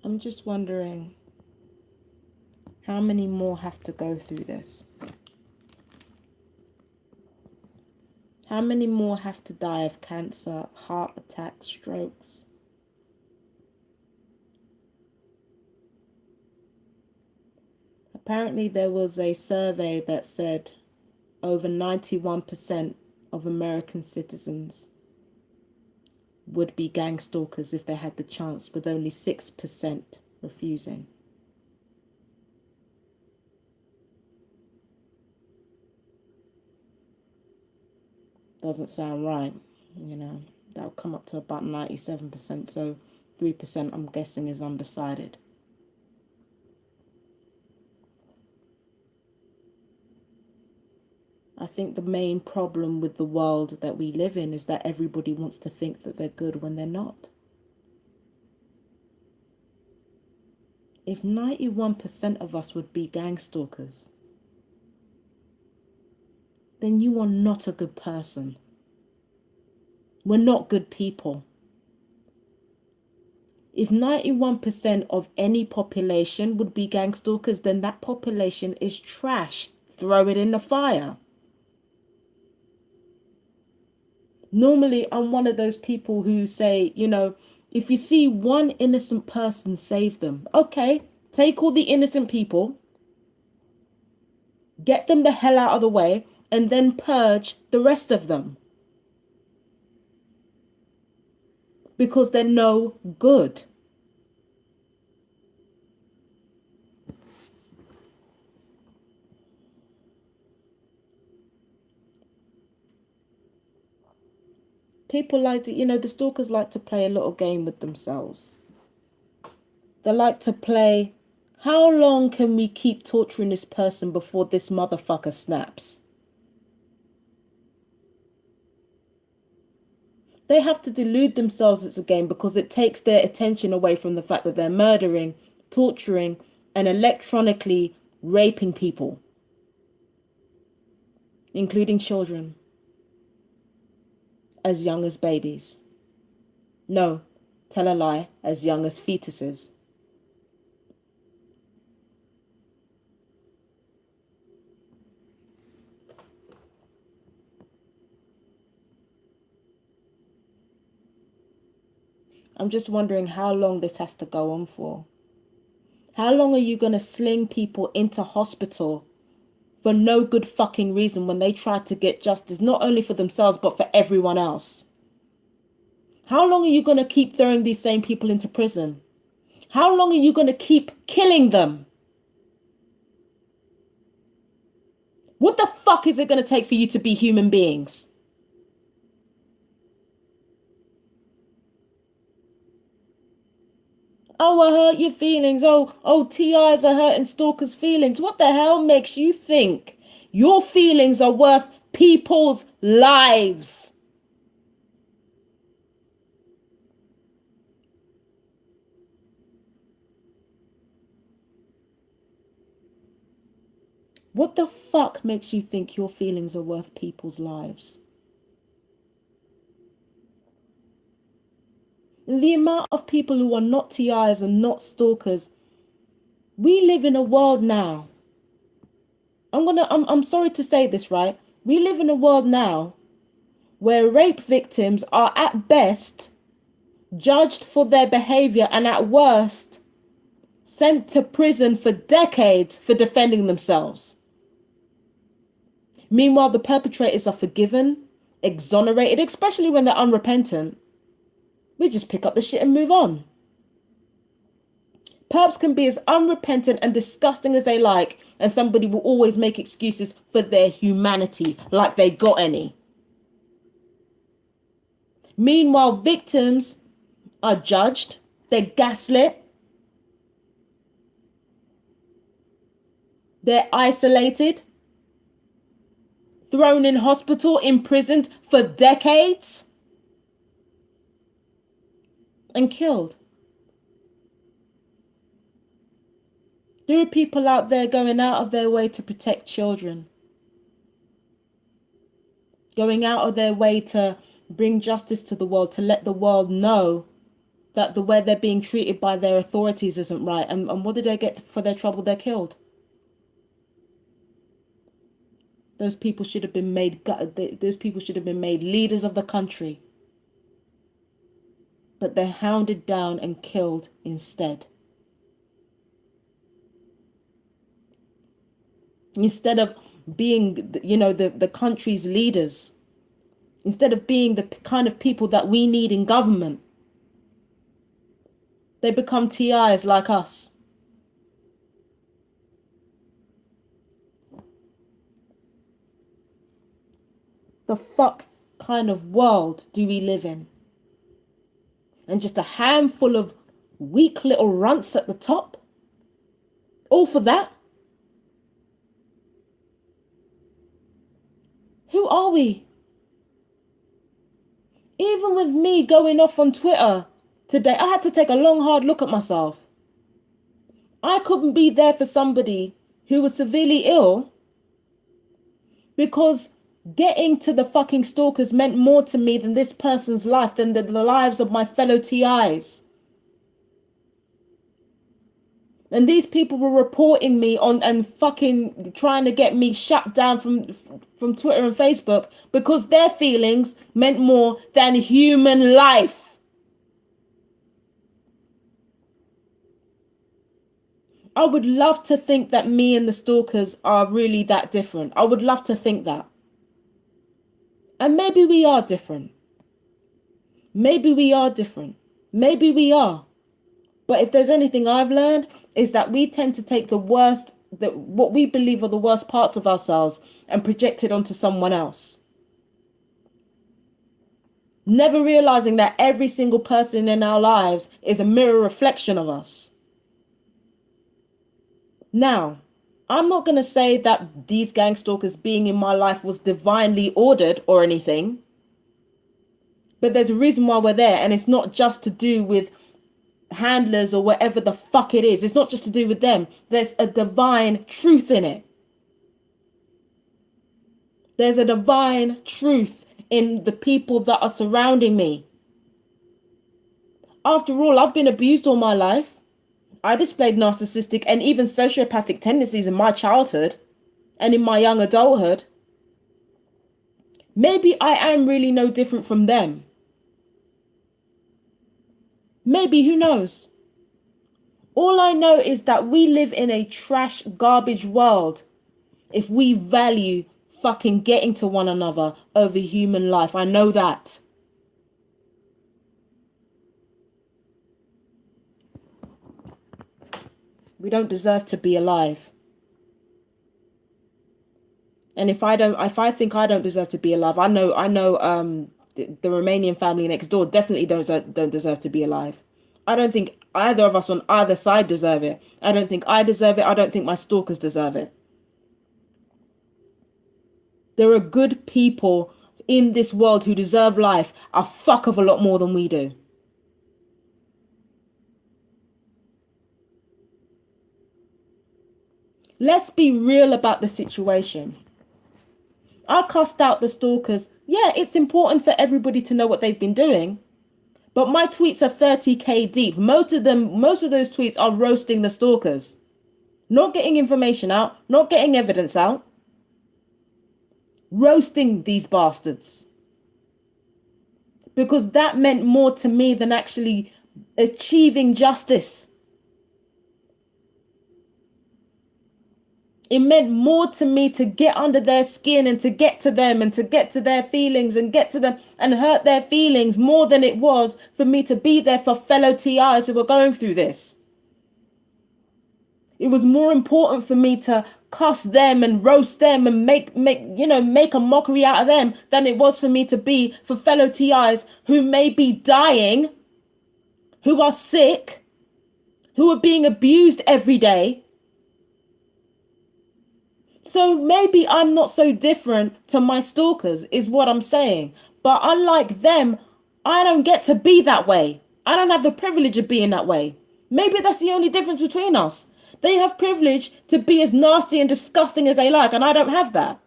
I'm just wondering how many more have to go through this? How many more have to die of cancer, heart attacks, strokes? Apparently there was a survey that said over 91% of American citizens would be gang stalkers if they had the chance, with only 6% refusing. Doesn't sound right, you know. That'll come up to about 97%, so 3% I'm guessing is undecided. I think the main problem with the world that we live in is that everybody wants to think that they're good when they're not. If 91% of us would be gang stalkers, then you are not a good person. We're not good people. If 91% of any population would be gang stalkers, then that population is trash. Throw it in the fire. Normally, I'm one of those people who say, you know, if you see one innocent person, save them. Okay, take all the innocent people, get them the hell out of the way, and then purge the rest of them. Because they're no good. People like to, you know, the stalkers like to play a little game with themselves. They like to play, how long can we keep torturing this person before this motherfucker snaps? They have to delude themselves it's a game because it takes their attention away from the fact that they're murdering, torturing, and electronically raping people, including children, as young as babies. No, tell a lie, as young as fetuses. I'm just wondering how long this has to go on for. How long are you going to sling people into hospital for no good fucking reason when they try to get justice, not only for themselves, but for everyone else? How long are you going to keep throwing these same people into prison? How long are you going to keep killing them? What the fuck is it going to take for you to be human beings? Oh, I hurt your feelings. Oh, TIs are hurting stalkers' feelings. What the hell makes you think your feelings are worth people's lives? What the fuck makes you think your feelings are worth people's lives? And the amount of people who are not TIs and not stalkers, we live in a world now. I'm sorry to say this, right? We live in a world now where rape victims are at best judged for their behavior and at worst sent to prison for decades for defending themselves. Meanwhile, the perpetrators are forgiven, exonerated, especially when they're unrepentant. We just pick up the shit and move on. Perps can be as unrepentant and disgusting as they like, and somebody will always make excuses for their humanity, like they got any. Meanwhile, victims are judged, they're gaslit, they're isolated, thrown in hospital, imprisoned for decades, and killed. There are people out there going out of their way to protect children, going out of their way to bring justice to the world, to let the world know that the way they're being treated by their authorities isn't right. And what did they get for their trouble? They're killed. Those people should have been made. Those people should have been made leaders of the country. But they're hounded down and killed instead. Instead of being, you know, the country's leaders. Instead of being the kind of people that we need in government. They become TIs like us. The fuck kind of world do we live in? And just a handful of weak little runts at the top? All for that? Who are we? Even with me going off on Twitter today, I had to take a long, hard look at myself. I couldn't be there for somebody who was severely ill because getting to the fucking stalkers meant more to me than this person's life, than the lives of my fellow TIs. And these people were reporting me on and fucking trying to get me shut down from Twitter and Facebook because their feelings meant more than human life. I would love to think that me and the stalkers are really that different. I would love to think that. And maybe we are different. Maybe we are different. Maybe we are. But if there's anything I've learned, is that we tend to take the worst, what we believe are the worst parts of ourselves and project it onto someone else. Never realizing that every single person in our lives is a mirror reflection of us. Now, I'm not going to say that these gang stalkers being in my life was divinely ordered or anything. But there's a reason why we're there. And it's not just to do with handlers or whatever the fuck it is. It's not just to do with them. There's a divine truth in it. There's a divine truth in the people that are surrounding me. After all, I've been abused all my life. I displayed narcissistic and even sociopathic tendencies in my childhood and in my young adulthood. Maybe I am really no different from them. Maybe, who knows? All I know is that we live in a trash, garbage world if we value fucking getting to one another over human life. I know that. We don't deserve to be alive. And if I think I don't deserve to be alive, I know the Romanian family next door definitely don't deserve to be alive. I don't think either of us on either side deserve it. I don't think I deserve it. I don't think my stalkers deserve it. There are good people in this world who deserve life a fuck of a lot more than we do. Let's be real about the situation. I cussed out the stalkers. Yeah, it's important for everybody to know what they've been doing. But my tweets are 30k deep. Most of those tweets are roasting the stalkers. Not getting information out, not getting evidence out. Roasting these bastards. Because that meant more to me than actually achieving justice. It meant more to me to get under their skin and to get to them and to get to their feelings and get to them and hurt their feelings more than it was for me to be there for fellow TIs who were going through this. It was more important for me to cuss them and roast them and make a mockery out of them than it was for me to be for fellow TIs who may be dying, who are sick, who are being abused every day. So maybe I'm not so different to my stalkers is what I'm saying. But unlike them, I don't get to be that way. I don't have the privilege of being that way. Maybe that's the only difference between us. They have privilege to be as nasty and disgusting as they like, and I don't have that.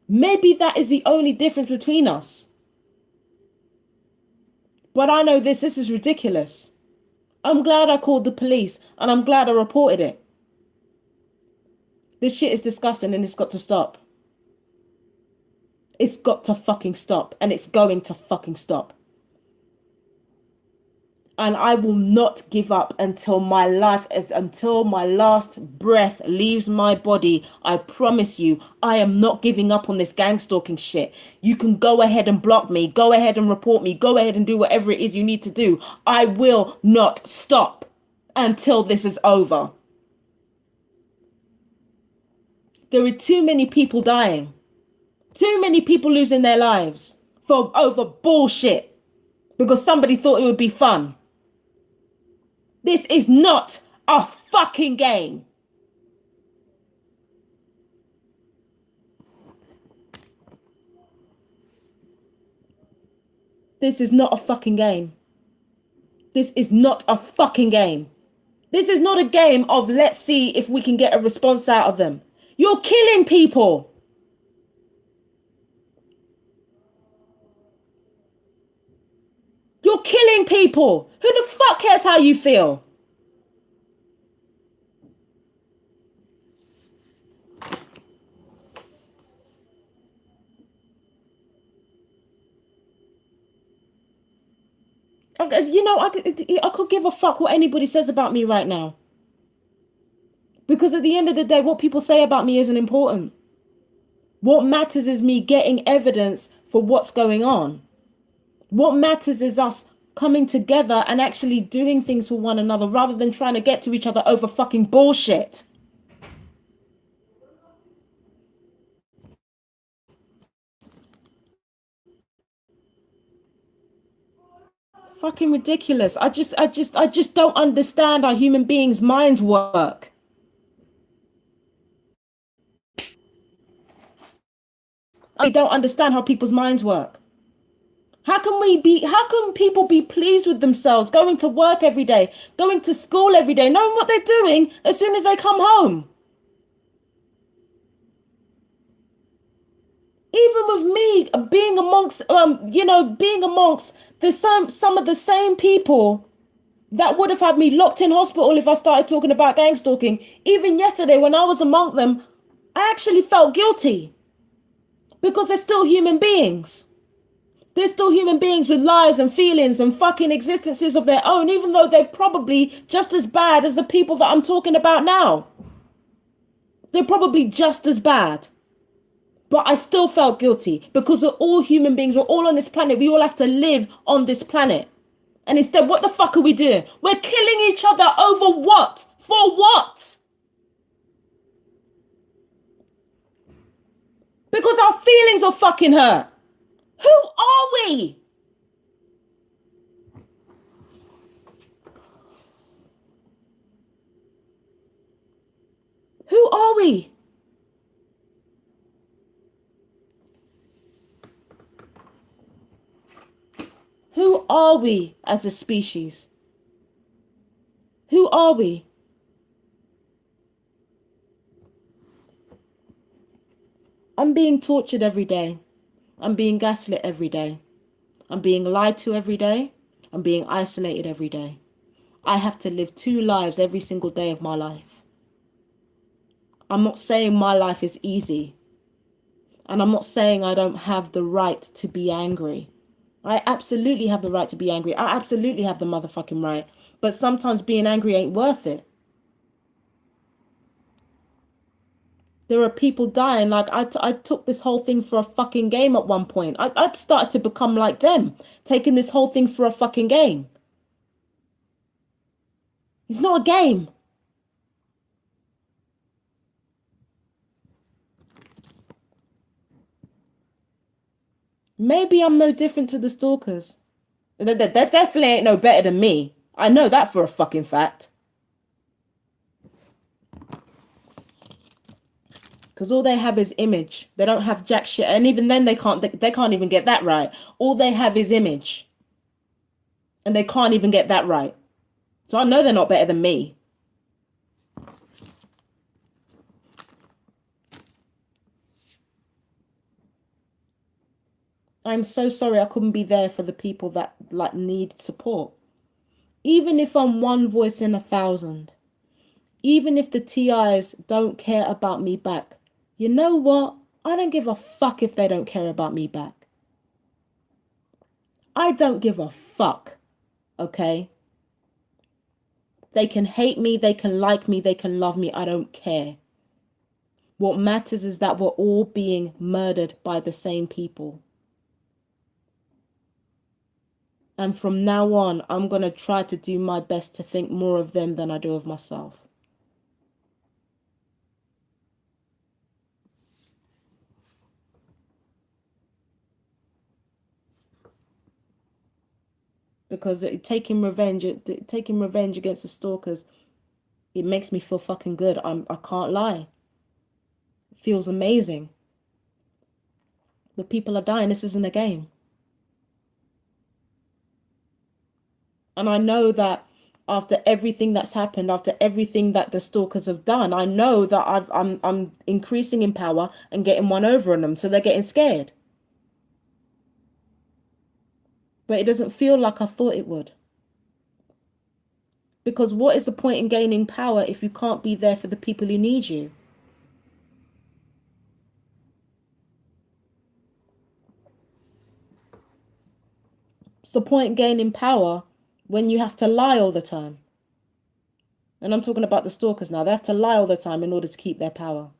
Maybe that is the only difference between us. But I know this is ridiculous. I'm glad I called the police and I'm glad I reported it. This shit is disgusting and it's got to stop. It's got to fucking stop, and it's going to fucking stop. And I will not give up until until my last breath leaves my body. I promise you, I am not giving up on this gang stalking shit. You can go ahead and block me, go ahead and report me, go ahead and do whatever it is you need to do. I will not stop until this is over. There are too many people dying. Too many people losing their lives over bullshit because somebody thought it would be fun. This is not a fucking game. This is not a fucking game. This is not a fucking game. This is not a game of let's see if we can get a response out of them. You're killing people. You're killing people. Who the fuck cares how you feel? You know, I could give a fuck what anybody says about me right now. Because at the end of the day, what people say about me isn't important. What matters is me getting evidence for what's going on. What matters is us coming together and actually doing things for one another rather than trying to get to each other over fucking bullshit. Fucking ridiculous. I just don't understand how human beings' minds work. I don't understand how people's minds work. How can people be pleased with themselves, going to work every day, going to school every day, knowing what they're doing as soon as they come home? Even with me being amongst, being amongst some of the same people that would have had me locked in hospital if I started talking about gang stalking. Even yesterday when I was among them, I actually felt guilty because they're still human beings. They're still human beings with lives and feelings and fucking existences of their own, even though they're probably just as bad as the people that I'm talking about now. They're probably just as bad. But I still felt guilty because we're all human beings. We're all on this planet. We all have to live on this planet. And instead, what the fuck are we doing? We're killing each other over what? For what? Because our feelings are fucking hurt. Who are we? Who are we? Who are we as a species? Who are we? I'm being tortured every day. I'm being gaslit every day. I'm being lied to every day. I'm being isolated every day. I have to live 2 lives every single day of my life. I'm not saying my life is easy. And I'm not saying I don't have the right to be angry. I absolutely have the right to be angry. I absolutely have the motherfucking right. But sometimes being angry ain't worth it. There are people dying. Like, I took this whole thing for a fucking game at one point. I started to become like them, taking this whole thing for a fucking game. It's not a game. Maybe I'm no different to the stalkers. They definitely ain't no better than me. I know that for a fucking fact. Because all they have is image. They don't have jack shit. And even then they can't even get that right. All they have is image. And they can't even get that right. So I know they're not better than me. I'm so sorry I couldn't be there for the people that like need support. Even if I'm one voice in 1,000, even if the TIs don't care about me back, you know what? I don't give a fuck if they don't care about me back. I don't give a fuck, okay? They can hate me, they can like me, they can love me, I don't care. What matters is that we're all being murdered by the same people. And from now on, I'm going to try to do my best to think more of them than I do of myself. Because taking revenge against the stalkers, it makes me feel fucking good. I can't lie. It feels amazing. But people are dying. This isn't a game. And I know that after everything that's happened, after everything that the stalkers have done, I know that I'm increasing in power and getting one over on them. So they're getting scared. But it doesn't feel like I thought it would. Because what is the point in gaining power if you can't be there for the people who need you? What's the point in gaining power when you have to lie all the time? And I'm talking about the stalkers now. They have to lie all the time in order to keep their power.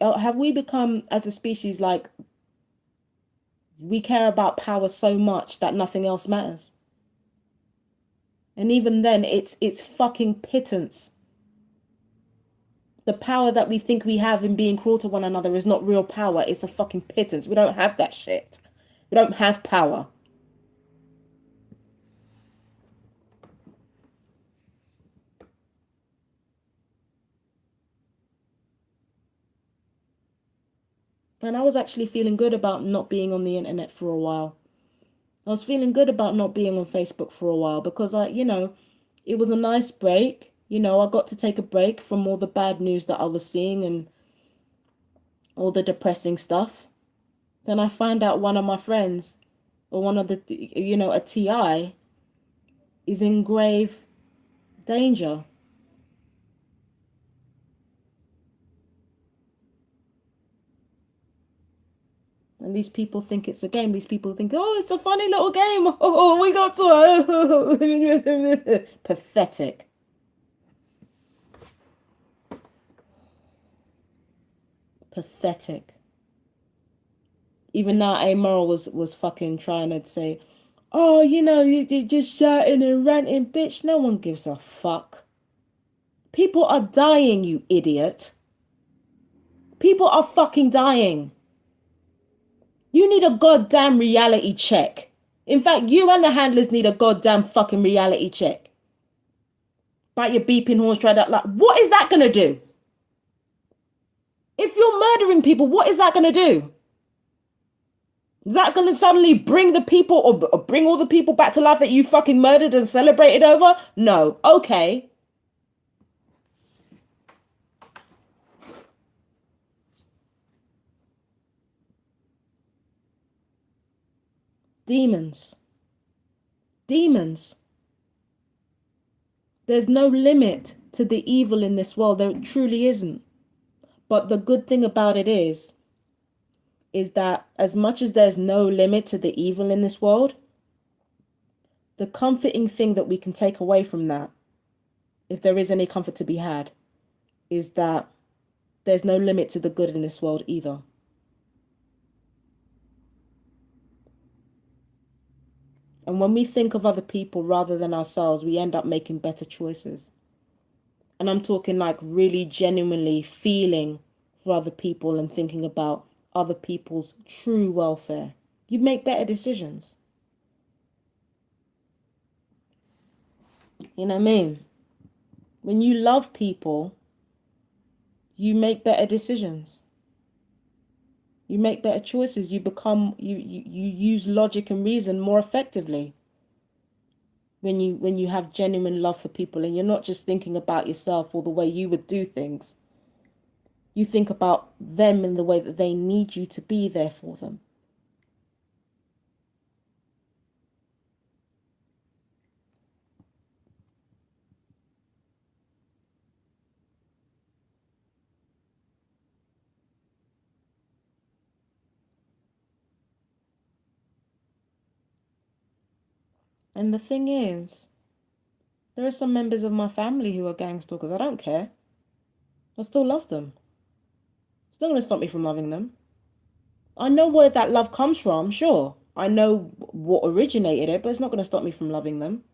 Have we become as a species like we care about power so much that nothing else matters? And even then it's fucking pittance. The power that we think we have in being cruel to one another is not real power. It's a fucking pittance. We don't have that shit. We don't have power. And I was actually feeling good about not being on the internet for a while. I was feeling good about not being on Facebook for a while because it was a nice break. I got to take a break from all the bad news that I was seeing and all the depressing stuff. Then I find out one of my friends or one of a TI is in grave danger. And these people think it's a game. These people think, oh, it's a funny little game. Oh, we got to. Pathetic. Pathetic. Even now, Amoral was fucking trying to say, oh, you're just shouting and ranting, bitch. No one gives a fuck. People are dying, you idiot. People are fucking dying. You need a goddamn reality check. In fact, you and the handlers need a goddamn fucking reality check. Bite your beeping horns, try that. Like, what is that gonna do? If you're murdering people, what is that gonna do? Is that gonna suddenly bring the people or bring all the people back to life that you fucking murdered and celebrated over? No. Okay. Demons. Demons. There's no limit to the evil in this world. There truly isn't. But the good thing about it is that as much as there's no limit to the evil in this world, the comforting thing that we can take away from that, if there is any comfort to be had, is that there's no limit to the good in this world either. And when we think of other people rather than ourselves, we end up making better choices. And I'm talking like really genuinely feeling for other people and thinking about other people's true welfare. You make better decisions. You know what I mean? When you love people, you make better decisions. You make better choices. You use logic and reason more effectively when you have genuine love for people and you're not just thinking about yourself or the way you would do things. You think about them in the way that they need you to be there for them. And the thing is, there are some members of my family who are gang stalkers. I don't care. I still love them. It's not going to stop me from loving them. I know where that love comes from, sure. I know what originated it, but it's not going to stop me from loving them.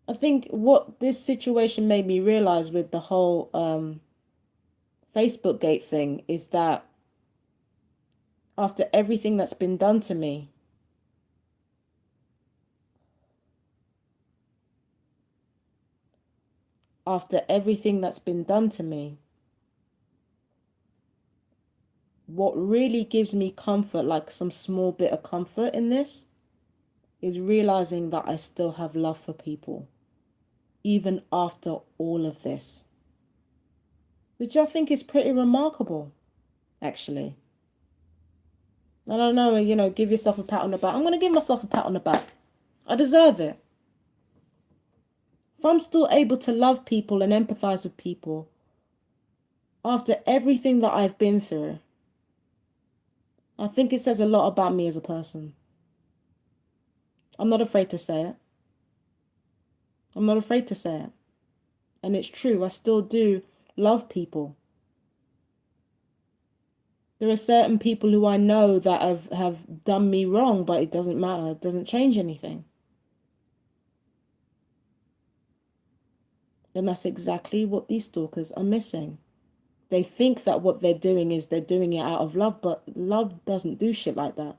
I think what this situation made me realize with the whole Facebook gate thing is that after everything that's been done to me, what really gives me comfort, like some small bit of comfort in this, is realizing that I still have love for people, even after all of this, which I think is pretty remarkable, actually. I don't know, give yourself a pat on the back. I'm going to give myself a pat on the back. I deserve it. If I'm still able to love people and empathize with people after everything that I've been through, I think it says a lot about me as a person. I'm not afraid to say it. I'm not afraid to say it. And it's true, I still do love people. There are certain people who I know that have done me wrong, but it doesn't matter. It doesn't change anything. And that's exactly what these stalkers are missing. They think that what they're doing is they're doing it out of love, but love doesn't do shit like that.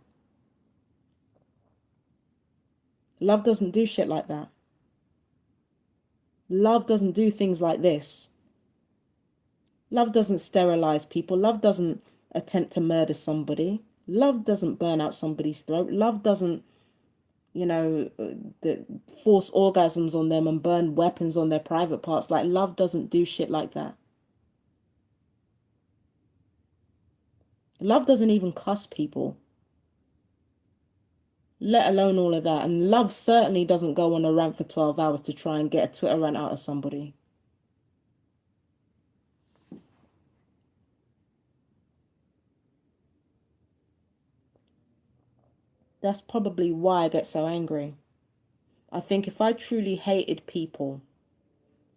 Love doesn't do shit like that. Love doesn't do things like this. Love doesn't sterilize people. Love doesn't attempt to murder somebody. Love doesn't burn out somebody's throat. Love doesn't, force orgasms on them and burn weapons on their private parts. Like, love doesn't do shit like that. Love doesn't even cuss people, let alone all of that. And love certainly doesn't go on a rant for 12 hours to try and get a Twitter rant out of somebody. That's probably why I get so angry. I think if I truly hated people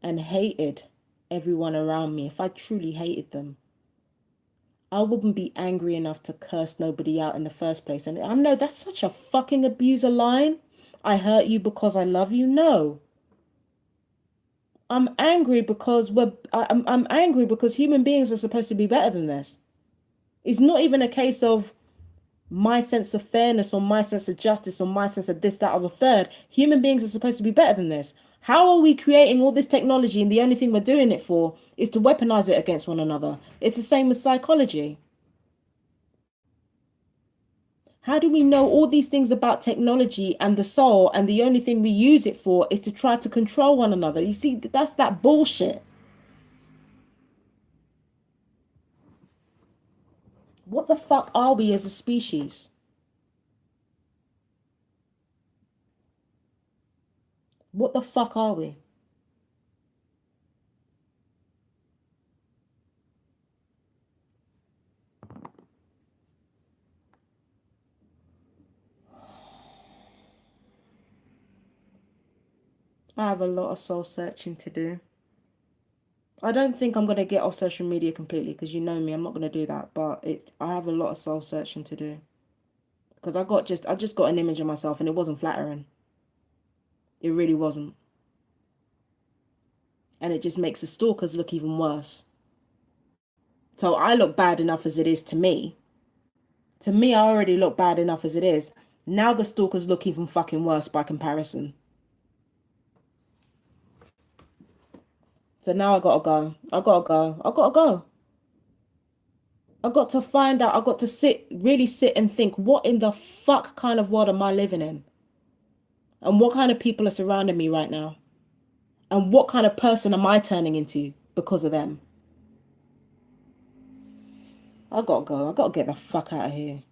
and hated everyone around me, if I truly hated them, I wouldn't be angry enough to curse nobody out in the first place. And I know that's such a fucking abuser line. I hurt you because I love you. No. I'm angry because I'm angry because human beings are supposed to be better than this. It's not even a case of my sense of fairness or my sense of justice or my sense of this, that, or the third. Human beings are supposed to be better than this. How are we creating all this technology and the only thing we're doing it for is to weaponize it against one another? It's the same with psychology. How do we know all these things about technology and the soul and the only thing we use it for is to try to control one another? You see, that's that bullshit. What the fuck are we as a species? What the fuck are we? I have a lot of soul searching to do. I don't think I'm going to get off social media completely because you know me, I'm not going to do that. But I have a lot of soul searching to do. Because I just got an image of myself and it wasn't flattering. It really wasn't. And it just makes the stalkers look even worse. So I look bad enough as it is to me. To me, I already look bad enough as it is. Now the stalkers look even fucking worse by comparison. So now I gotta go. I gotta go. I gotta go. I got to find out. I got to really sit and think, what in the fuck kind of world am I living in? And what kind of people are surrounding me right now? And what kind of person am I turning into because of them? I gotta go. I gotta get the fuck out of here.